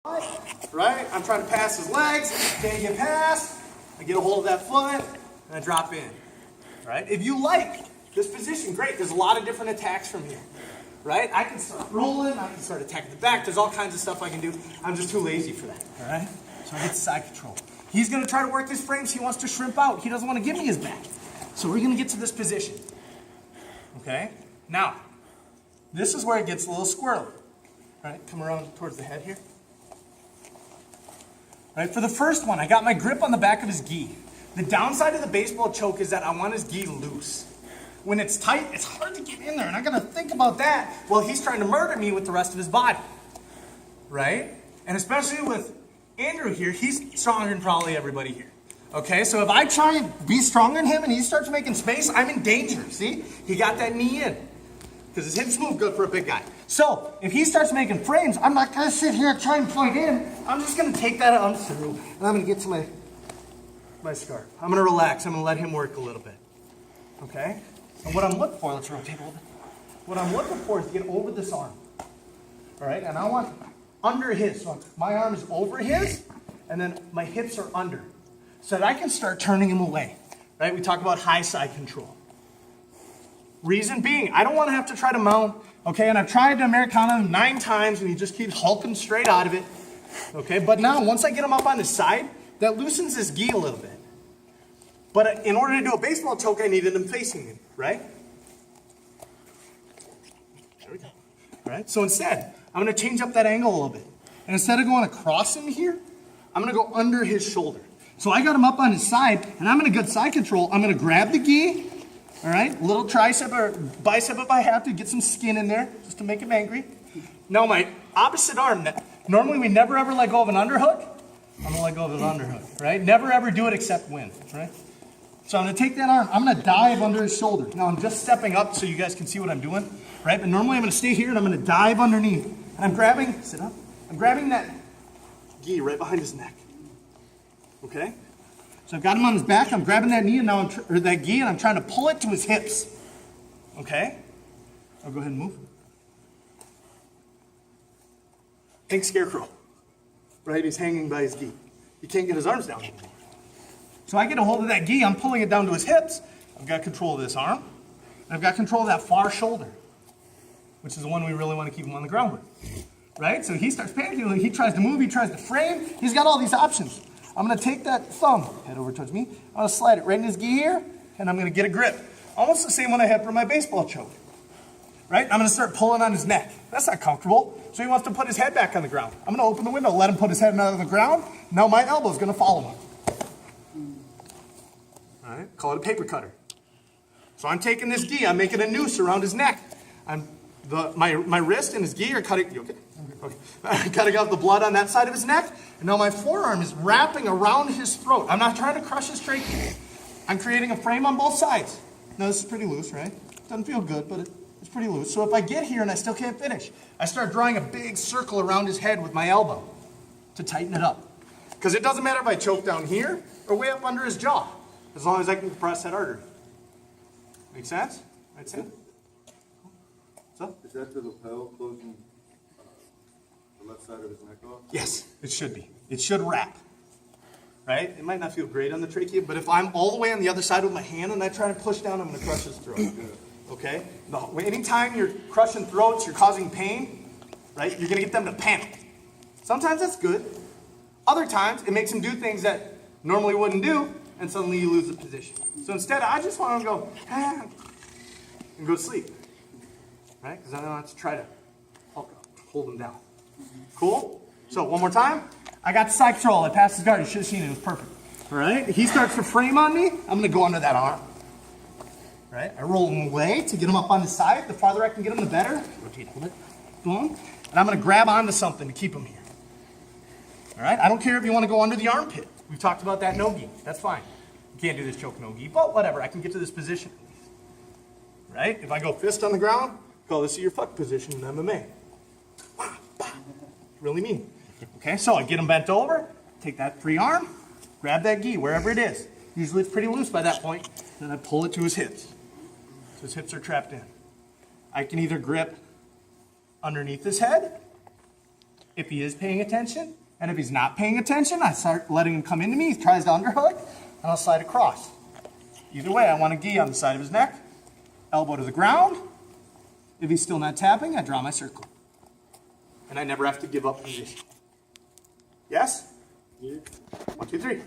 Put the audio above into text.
right? I'm trying to pass his legs, can't get past. I get a hold of that foot, and I drop in, right? If you like this position, great. There's a lot of different attacks from here, right? I can start rolling, I can start attacking the back. There's all kinds of stuff I can do. I'm just too lazy for that, all right? So I get side control. He's going to try to work his frames. He wants to shrimp out. He doesn't want to give me his back. So we're going to get to this position, okay? Now, this is where it gets a little squirrely, right? Come around towards the head here. Right, for the first one, I got my grip on the back of his gi. The downside of the baseball choke is that I want his gi loose. When it's tight, it's hard to get in there, and I gotta think about that while he's trying to murder me with the rest of his body. Right? And especially with Andrew here, he's stronger than probably everybody here. Okay, so if I try and be stronger than him and he starts making space, I'm in danger. See? He got that knee in. Because his hips move good for a big guy. So, if he starts making frames, I'm not going to sit here and try and plug in. I'm just going to take that arm through, and I'm going to get to my scarf. I'm going to relax. I'm going to let him work a little bit. Okay? And what I'm looking for, let's rotate a little bit. What I'm looking for is to get over this arm. All right? And I want under his. So my arm is over his, and then my hips are under. So that I can start turning him away. Right? We talk about high side control. Reason being, I don't want to have to try to mount, okay? And I've tried to Americana 9 times, and he just keeps hulking straight out of it, okay? But now, once I get him up on his side, that loosens his gi a little bit. But in order to do a baseball choke, I needed him facing me, right? There we go. All right, so instead, I'm going to change up that angle a little bit. And instead of going across him here, I'm going to go under his shoulder. So I got him up on his side, and I'm in a good side control. I'm going to grab the gi. All right, little tricep or bicep if I have to, get some skin in there just to make him angry. Now my opposite arm, normally we never ever let go of an underhook. I'm gonna let go of an underhook, right? Never ever do it except win, right? So I'm gonna take that arm, I'm gonna dive under his shoulder. Now I'm just stepping up so you guys can see what I'm doing, right? But normally I'm gonna stay here and I'm gonna dive underneath. And I'm grabbing, sit up, I'm grabbing that gi right behind his neck, okay? So I've got him on his back, I'm grabbing that knee and now or that gi and I'm trying to pull it to his hips. Okay? I'll go ahead and move. Think scarecrow. Right? He's hanging by his gi. He can't get his arms down anymore. So I get a hold of that gi, I'm pulling it down to his hips. I've got control of this arm. And I've got control of that far shoulder, which is the one we really want to keep him on the ground with. Right? So he starts panicking, he tries to move, he tries to frame. He's got all these options. I'm going to take that thumb, head over towards me, I'm going to slide it right in his gi here, and I'm going to get a grip. Almost the same one I had for my baseball choke. Right? I'm going to start pulling on his neck. That's not comfortable. So he wants to put his head back on the ground. I'm going to open the window, let him put his head on the ground. Now my elbow's going to follow him. All right? Call it a paper cutter. So I'm taking this gi, I'm making a noose around his neck. My wrist and his gi are cutting. You okay? Okay. I'm cutting out the blood on that side of his neck, and now my forearm is wrapping around his throat. I'm not trying to crush his trachea. I'm creating a frame on both sides. Now this is pretty loose, right? Doesn't feel good, but it's pretty loose. So if I get here and I still can't finish, I start drawing a big circle around his head with my elbow to tighten it up. Because it doesn't matter if I choke down here or way up under his jaw, as long as I can compress that artery. Make sense? Right, Sam? So? Is that the lapel closing the left side of his neck off? Yes, it should be. It should wrap. Right? It might not feel great on the trachea, but if I'm all the way on the other side with my hand and I try to push down, I'm going to crush his throat. Okay? No, anytime you're crushing throats, you're causing pain, right? You're going to get them to panic. Sometimes that's good. Other times, it makes them do things that normally wouldn't do, and suddenly you lose the position. So instead, I just want them to go, and go to sleep. Right? Because I don't have to try to hold them down. Cool? So one more time. I got the side control. I passed his guard. You should have seen it. It was perfect. All right? He starts to frame on me. I'm going to go under that arm. Right? I roll him away to get him up on the side. The farther I can get him, the better. Rotate a little bit. Boom. And I'm going to grab onto something to keep him here. All right? I don't care if you want to go under the armpit. We've talked about that no-gi. That's fine. You can't do this choke no-gi, but whatever. I can get to this position. Right? If I go fist on the ground, call this your fuck position in MMA. Really mean. Okay, so I get him bent over, take that free arm, grab that gi wherever it is. Usually it's pretty loose by that point. Then I pull it to his hips. So his hips are trapped in. I can either grip underneath his head if he is paying attention. And if he's not paying attention, I start letting him come into me. He tries to underhook, and I'll slide across. Either way, I want a gi on the side of his neck, elbow to the ground. If he's still not tapping, I draw my circle. And I never have to give up position. Yes? Yeah. 1, 2, 3.